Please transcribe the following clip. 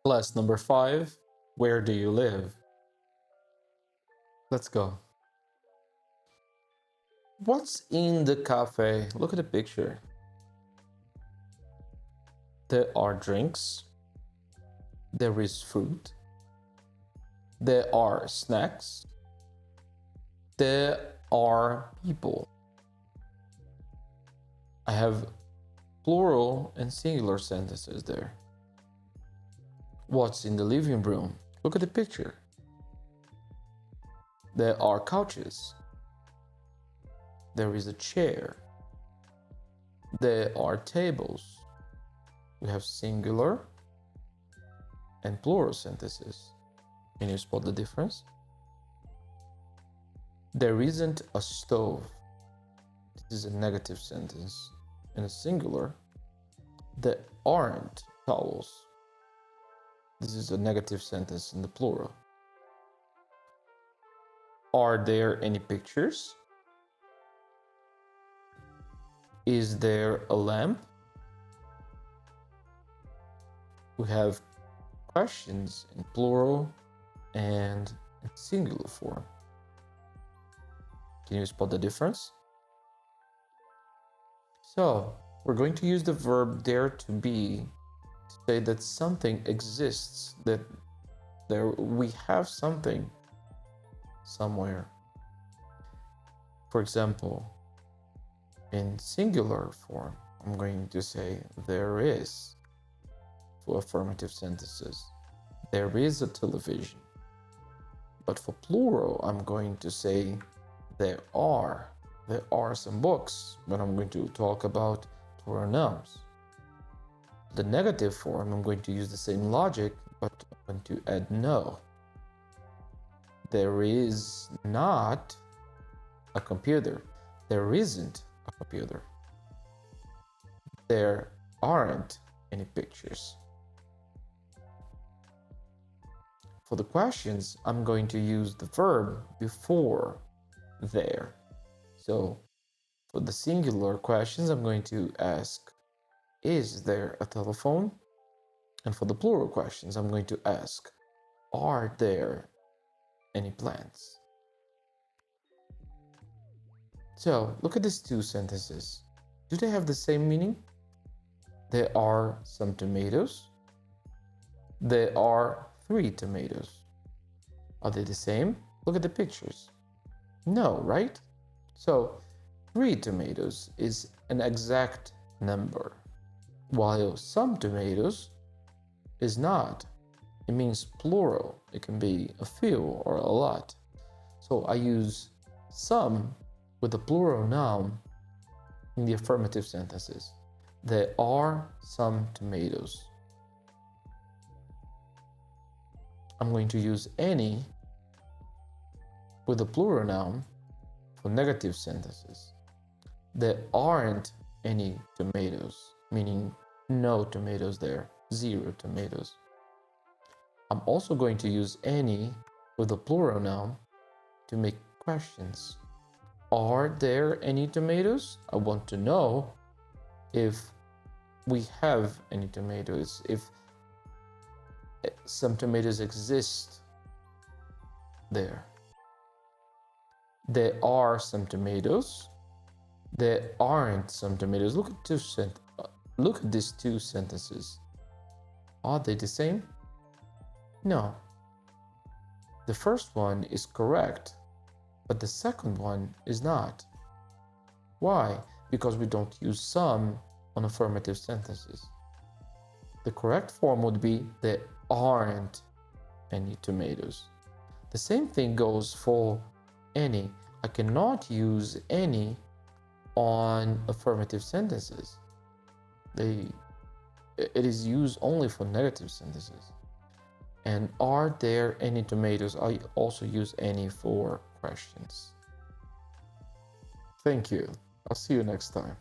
Class number 5. Where do you live? Let's go. What's in the cafe? Look at the picture. There are drinks. There is food. There are snacks. There are people. I have plural and singular sentences there. What's in the living room? Look at the picture. There are couches. There is a chair. There are tables. We have singular and plural sentences. Can you spot the difference? There isn't a stove. This is a negative sentence. In a singular, there aren't towels. This is a negative sentence in the plural. Are there any pictures? Is there a lamp? We have questions in plural and in singular form. Can you spot the difference? So, we're going to use the verb dare to be to say that something exists, that we have something somewhere. For example, in singular form, I'm going to say there is for affirmative sentences. There is a television. But for plural, I'm going to say there are some books when I'm going to talk about plural nouns. The negative form, I'm going to use the same logic, but I'm going to add no. There is not a computer. There isn't a computer. There aren't any pictures. For the questions, I'm going to use the verb before there. So for the singular questions, I'm going to ask, is there a telephone? And for the plural questions, I'm going to ask, are there any plants? So look at these two sentences. Do they have the same meaning? There are some tomatoes. There are 3 tomatoes. Are they the same? Look at the pictures. No, right? So 3 tomatoes is an exact number, while some tomatoes is not. It means plural. It can be a few or a lot. So I use some with a plural noun in the affirmative sentences. There are some tomatoes. I'm going to use any with a plural noun for negative sentences. There aren't any tomatoes, meaning no tomatoes there, 0 tomatoes. I'm also going to use any with a plural noun to make questions. Are there any tomatoes? I want to know if we have any tomatoes, if some tomatoes exist there. There are some tomatoes. There aren't some tomatoes. Look at these 2 sentences. Are they the same? No. The first one is correct, but the second one is not. Why? Because we don't use some on affirmative sentences. The correct form would be there aren't any tomatoes. The same thing goes for any. I cannot use any on affirmative sentences. It is used only for negative sentences. And are there any tomatoes? I also use any for questions. Thank you. I'll see you next time.